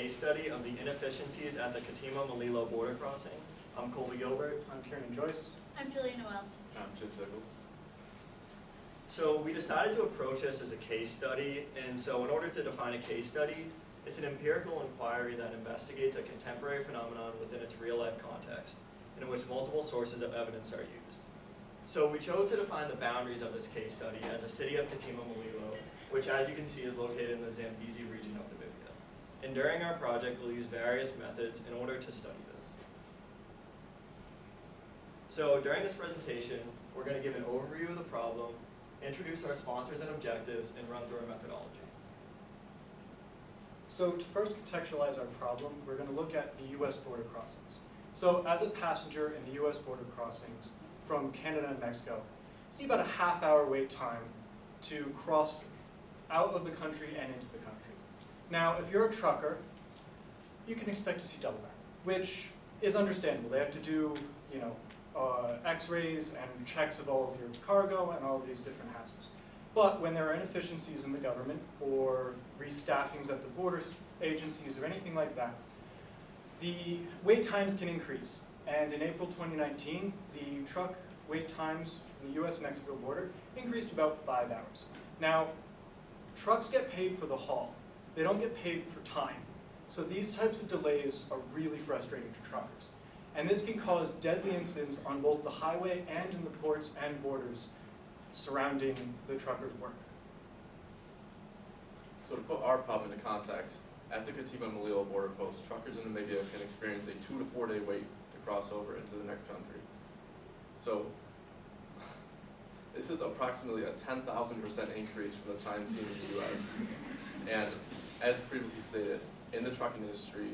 case study of the inefficiencies at the Katima Mulilo border crossing. I'm Colby Gilbert. I'm Kieran Joyce. I'm Julia Noel. I'm Jim Ziegel. So we decided to approach this as a case study, and so in order to define a case study, it's an empirical inquiry that investigates a contemporary phenomenon within its real-life context, in which multiple sources of evidence are used. So we chose to define the boundaries of this case study as a city of Katima Mulilo, which as you can see is located in the Zambezi region of Namibia. And during our project, we'll use various methods in order to study this. So during this presentation, we're going to give an overview of the problem, introduce our sponsors and objectives, and run through our methodology. So to first contextualize our problem, we're going to look at the U.S. border crossings. So as a passenger in the U.S. border crossings from Canada and Mexico, you see about a half-hour wait time to cross out of the country and into the country. Now, if you're a trucker, you can expect to see double that, which is understandable. They have to do, x-rays and checks of all of your cargo and all of these different hassles. But when there are inefficiencies in the government or restaffings at the border agencies or anything like that, the wait times can increase. And in April 2019, the truck wait times from the US-Mexico border increased to about 5 hours. Now, trucks get paid for the haul. They don't get paid for time. So these types of delays are really frustrating to truckers. And this can cause deadly incidents on both the highway and in the ports and borders surrounding the truckers' work. So to put our problem into context, at the Katima Mulilo border post, truckers in Namibia can experience a 2 to 4 day wait to cross over into the next country. So this is approximately a 10,000% increase from the time seen in the US. And as previously stated, in the trucking industry,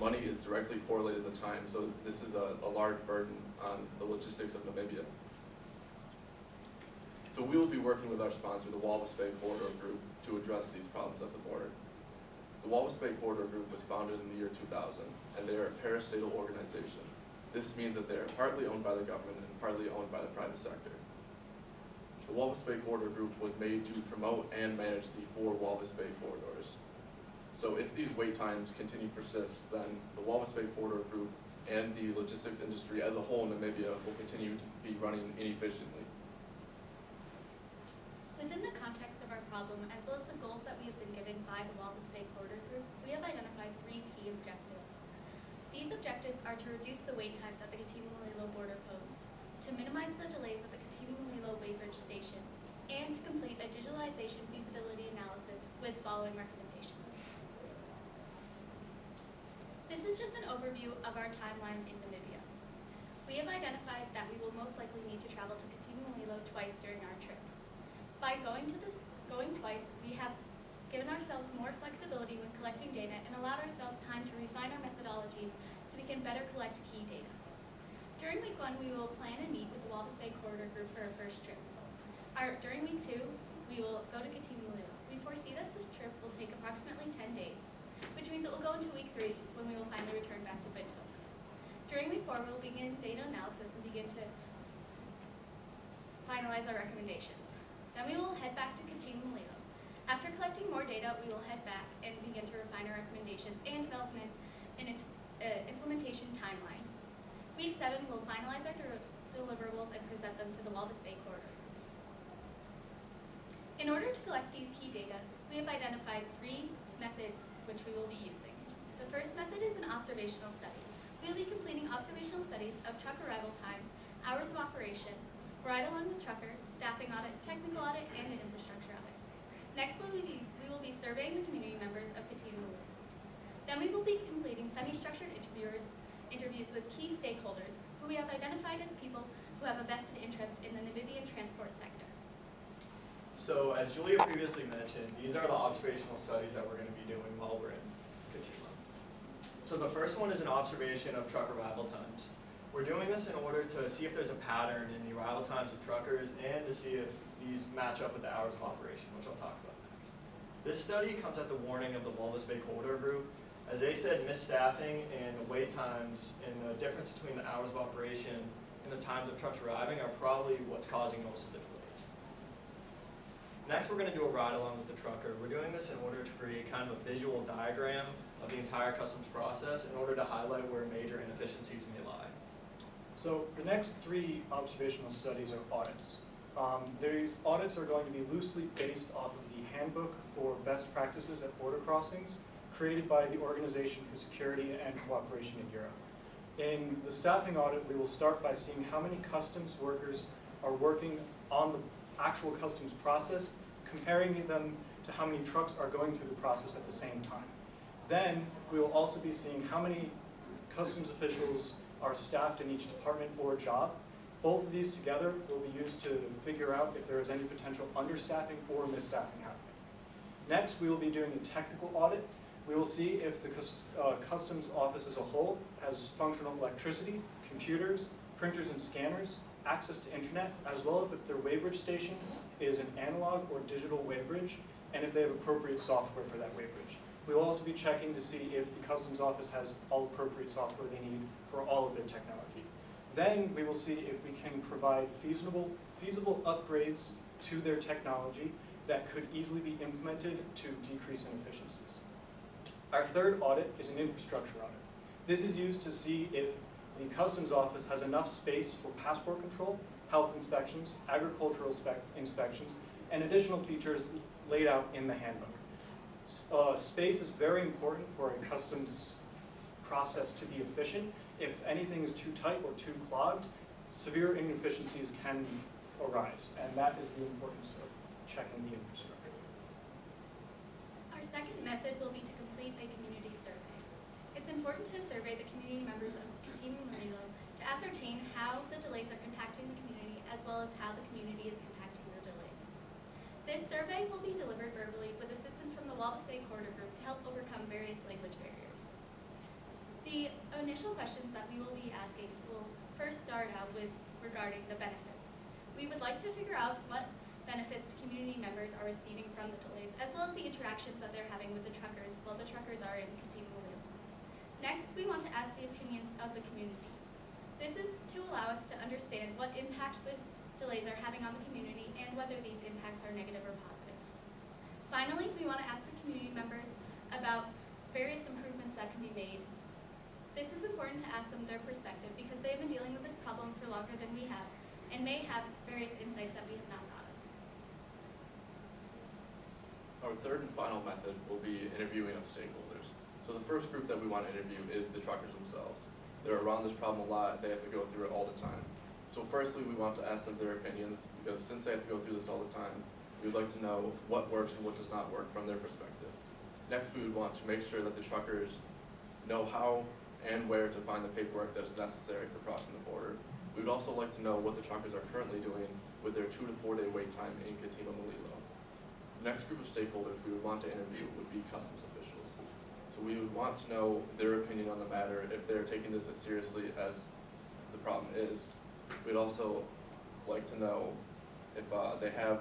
money is directly correlated to time, so this is a large burden on the logistics of Namibia. So we will be working with our sponsor, the Walvis Bay Corridor Group, to address these problems at the border. The Walvis Bay Corridor Group was founded in the year 2000, and they are a parastatal organization. This means that they are partly owned by the government and partly owned by the private sector. The Walvis Bay Corridor Group was made to promote and manage the 4 Walvis Bay corridors. So if these wait times continue to persist, then the Walvis Bay Corridor Group and the logistics industry as a whole in Namibia will continue to be running inefficiently. Within the context of our problem, as well as the goals that we have been given by the Walvis Bay Corridor Group, we have identified 3 key objectives. These objectives are to reduce the wait times at the Katima Mulilo border post, to minimize the delays at the Katima Mulilo weighbridge station, and to complete a digitalization feasibility analysis with following recommendations. This is just an overview of our timeline in Namibia. We have identified that we will most likely need to travel to Katima Mulilo twice during our trip. By going twice, we have given ourselves more flexibility when collecting data and allowed ourselves time to refine our methodologies so we can better collect key data. During week 1, we will plan and meet with the Walvis Bay Corridor Group for our first trip. During week 2, we will go to Katima Mulilo. We foresee that this trip will take approximately 10 days, which means it will go into week 3 when we will finally return back to Windhoek. During week 4, we will begin data analysis and begin to finalize our recommendations. Then we will head back to Katima Mulilo. After collecting more data, we will head back and begin to refine our recommendations and develop an implementation timeline. Week 7, we'll finalize our deliverables and present them to the Walvis Bay Corridor. In order to collect these key data, we have identified 3 methods which we will be using. The first method is an observational study. We will be completing observational studies of truck arrival times, hours of operation, ride along with trucker, staffing audit, technical audit, and an infrastructure audit. Next, we will be surveying the community members of Katima Mulilo. Then we will be completing semi-structured interviews with key stakeholders who we have identified as people who have a vested interest in the Namibian transport sector. So as Julia previously mentioned, these are the observational studies that we're going to be doing while we're in Katima. So the first one is an observation of truck arrival times. We're doing this in order to see if there's a pattern in the arrival times of truckers and to see if these match up with the hours of operation, which I'll talk about next. This study comes at the warning of the Walvis Bay Corridor Group. As they said, misstaffing and the wait times and the difference between the hours of operation and the times of trucks arriving are probably what's causing most of the delays. Next, we're going to do a ride along with the trucker. We're doing this in order to create kind of a visual diagram of the entire customs process in order to highlight where major inefficiencies may lie. So the next three observational studies are audits. These audits are going to be loosely based off of the handbook for best practices at border crossings created by the Organization for Security and Cooperation in Europe. In the staffing audit, we will start by seeing how many customs workers are working on the actual customs process, comparing them to how many trucks are going through the process at the same time. Then we will also be seeing how many customs officials are staffed in each department or job. Both of these together will be used to figure out if there is any potential understaffing or misstaffing happening. Next, we will be doing a technical audit. We will see if the customs office as a whole has functional electricity, computers, printers and scanners, access to internet, as well as if their weighbridge station is an analog or digital weighbridge, and if they have appropriate software for that weighbridge. We will also be checking to see if the customs office has all appropriate software they need for all of their technology. Then we will see if we can provide feasible upgrades to their technology that could easily be implemented to decrease inefficiencies. Our third audit is an infrastructure audit. This is used to see if the customs office has enough space for passport control, health inspections, agricultural inspections, and additional features laid out in the handbook. Space is very important for a customs process to be efficient. If anything is too tight or too clogged, severe inefficiencies can arise, and that is the importance of checking the infrastructure. Our second method will be to complete a community survey. It's important to survey the community members of Katima and Mulilo to ascertain how the delays are impacting the community as well as how the community is impacting the delays. This survey will be delivered verbally with assistance from the Walvis Bay Corridor Group to help overcome various language barriers. The initial questions that we will be asking will first start out with regarding the benefits. We would like to figure out what benefits community members are receiving from the delays, as well as the interactions that they're having with the truckers while the truckers are in Katima and Mulilo. Next, we want to ask the opinions of the community. This is to allow us to understand what impact the delays are having on the community and whether these impacts are negative or positive. Finally, we want to ask the community members about various improvements that can be made. This is important to ask them their perspective because they've been dealing with this problem for longer than we have and may have various insights that we have not thought of. Our third and final method will be interviewing of stakeholders. So the first group that we want to interview is the truckers themselves. They're around this problem a lot, they have to go through it all the time. So firstly, we want to ask them their opinions, because since they have to go through this all the time, we would like to know what works and what does not work from their perspective. Next, we would want to make sure that the truckers know how and where to find the paperwork that is necessary for crossing the border. We would also like to know what the truckers are currently doing with their 2 to 4 day wait time in Katima Mulilo. The next group of stakeholders we would want to interview would be customs officials. So we would want to know their opinion on the matter, if they're taking this as seriously as the problem is. We'd also like to know if they have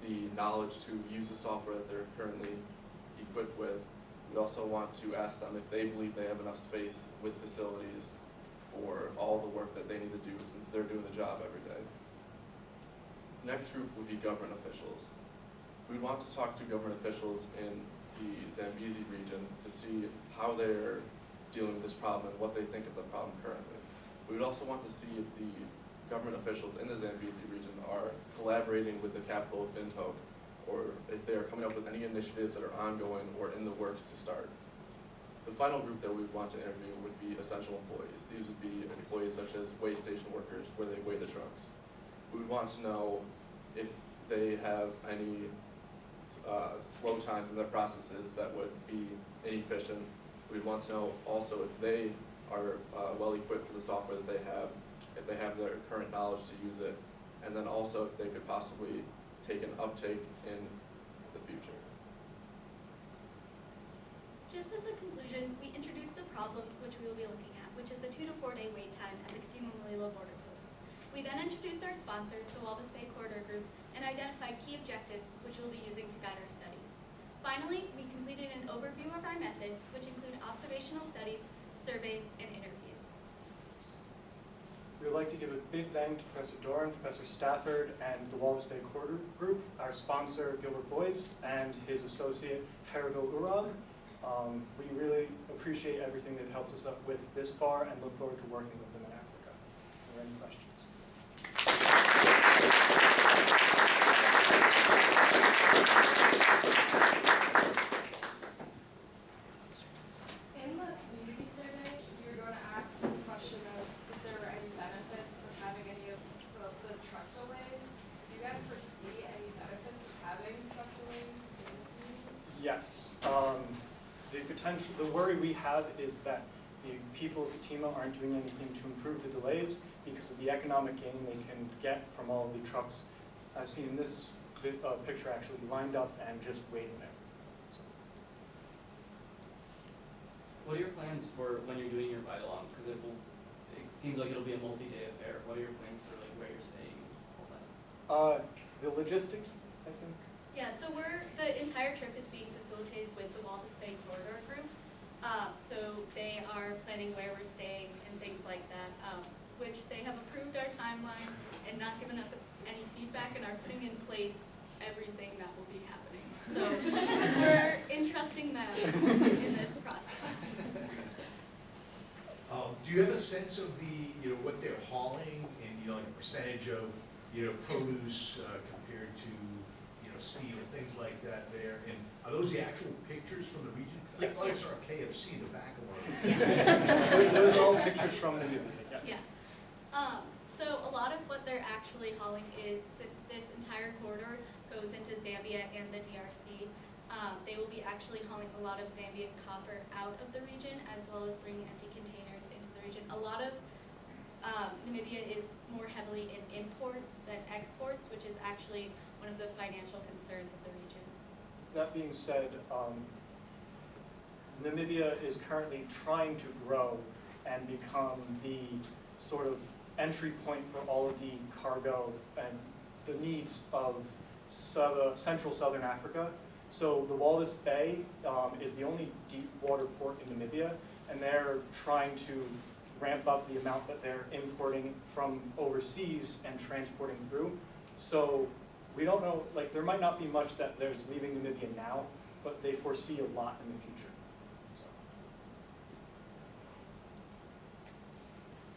the knowledge to use the software that they're currently equipped with. We'd also want to ask them if they believe they have enough space with facilities for all the work that they need to do since they're doing the job every day. The next group would be government officials. We'd want to talk to government officials in the Zambezi region to see how they're dealing with this problem and what they think of the problem currently. We would also want to see if the government officials in the Zambezi region are collaborating with the capital of Windhoek, or if they are coming up with any initiatives that are ongoing or in the works to start. The final group that we would want to interview would be essential employees. These would be employees such as weigh station workers, where they weigh the trucks. We would want to know if they have any slow times in their processes that would be inefficient. We'd want to know also if they are well equipped for the software that they have, if they have their current knowledge to use it, and then also if they could possibly take an uptake in the future. Just as a conclusion, we introduced the problem which we will be looking at, which is a 2 to 4 day wait time at the Katima Mulilo border post. We then introduced our sponsor, the Walvis Bay Corridor Group, and identified key objectives which we'll be using to guide our study. Finally, we completed an overview of our methods, which include observational studies, surveys, and interviews. We would like to give a big thank to Professor Doran, Professor Stafford, and the Walvis Bay Corridor Group, our sponsor Gilbert Boyce, and his associate Haribil Urag. We really appreciate everything they've helped us up with this far and look forward to working with them in Africa. Are there any questions? In the community survey, you were going to ask the question of if there were any benefits of having any of the truck delays. Do you guys foresee any benefits of having truck delays in the community? Yes. The worry we have is that the people of Katima aren't doing anything to improve the delays because of the economic gain they can get from all of the trucks I've seen in this picture actually lined up and just waiting there. So. What are your plans for when you're doing your ride-along? Because it seems like it'll be a multi-day affair. What are your plans for like where you're staying and all that? The logistics, I think. Yeah, so the entire trip is being facilitated with the Walvis Bay Corridor Group. So they are planning where we're staying and things like that, which they have approved our timeline and not given us any feedback and are putting in place everything that will be happening. So we're entrusting them in this process. Do you have a sense of what they're hauling and, like a percentage of, produce compared to, steel, things like that there? And are those the actual pictures from the region? 'Cause Yes. I thought I saw a KFC in the back of one. Yeah. Those are all pictures from the movie, yes. Yeah. So a lot of what they're actually hauling is, since this entire corridor goes into Zambia and the DRC, they will be actually hauling a lot of Zambian copper out of the region, as well as bringing empty containers into the region. A lot of Namibia is more heavily in imports than exports, which is actually one of the financial concerns of the region. That being said, Namibia is currently trying to grow and become the sort of entry point for all of the cargo and the needs of Central Southern Africa. So the Walvis Bay is the only deep water port in Namibia, and they're trying to ramp up the amount that they're importing from overseas and transporting through. So we don't know, like there might not be much that there's leaving Namibia now, but they foresee a lot in the future.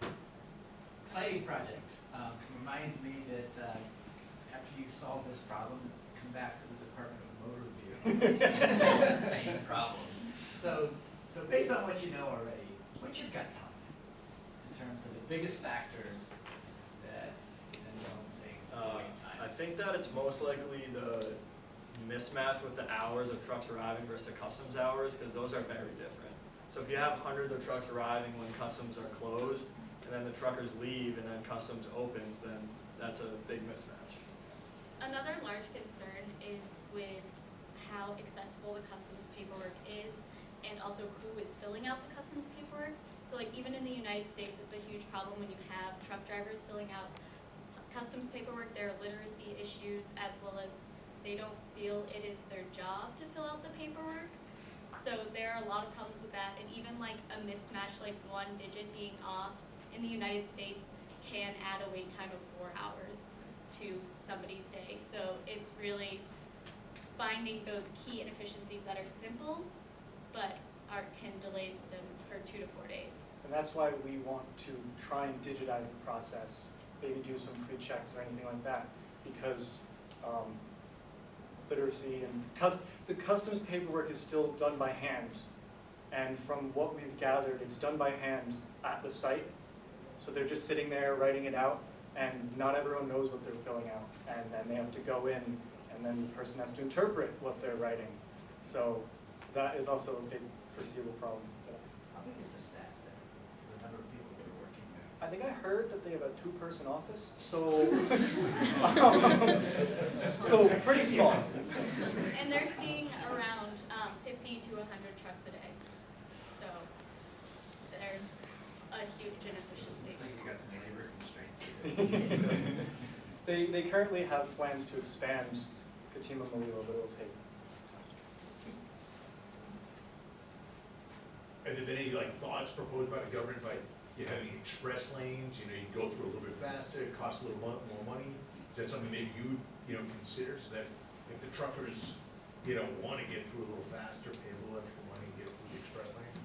So. Exciting project. Reminds me that after you solve this problem, come back to the Department of Motor Vehicles. It's the same problem. So based on what you know already, what's your gut tell in terms of the biggest factors that send you home saying wait times? I think that it's most likely the mismatch with the hours of trucks arriving versus the customs hours, because those are very different. So if you have hundreds of trucks arriving when customs are closed, and then the truckers leave and then customs opens, then that's a big mismatch. Another large concern is with how accessible the customs paperwork is, and also who is filling out the customs paperwork. So like even in the United States, it's a huge problem when you have truck drivers filling out customs paperwork. There are literacy issues, as well as they don't feel it is their job to fill out the paperwork. So there are a lot of problems with that, and even like a mismatch, like one digit being off in the United States can add a wait time of 4 hours to somebody's day. So it's really finding those key inefficiencies that are simple, but can delay them for 2 to 4 days. And that's why we want to try and digitize the process, maybe do some pre-checks or anything like that, because literacy and the customs paperwork is still done by hand. And from what we've gathered, it's done by hand at the site. So they're just sitting there writing it out, and not everyone knows what they're filling out. And then they have to go in, and then the person has to interpret what they're writing. So that is also a big foreseeable problem. How big is the staff there? The number of people that are working there? I think I heard that they have a 2-person office, so so pretty small. And they're seeing around 50 to 100 trucks a day. So there's a huge inefficiency. I think you got some labor constraints. They currently have plans to expand Katima Mulilo, but it'll take. Have there been any thoughts proposed by the government by having express lanes, you go through a little bit faster, it costs a little more money? Is that something maybe you would, consider, so that if the truckers, wanna get through a little faster, pay a little extra money, get through the express lane?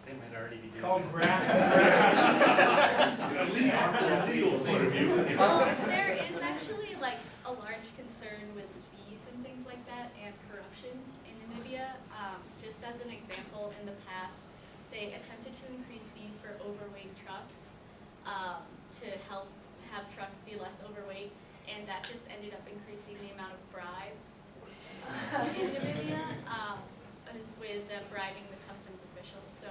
They might already be It's doing called it. A legal point of view. Well, there is actually like a large concern with fees and things like that and corruption in Namibia. Just as an example, in the past, they attempted to increase fees for overweight trucks to help have trucks be less overweight, and that just ended up increasing the amount of bribes in Namibia with them bribing the customs officials. So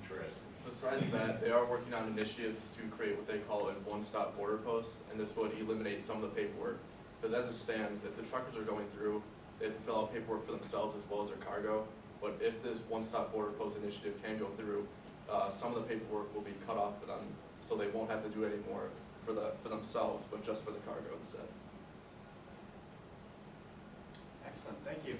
Interesting. Besides that, they are working on initiatives to create what they call a one-stop border post, and this would eliminate some of the paperwork. Because as it stands, if the truckers are going through, they have to fill out paperwork for themselves as well as their cargo. But if this one-stop border post initiative can go through, some of the paperwork will be cut off for them, so they won't have to do it anymore for themselves, but just for the cargo instead. Excellent, thank you.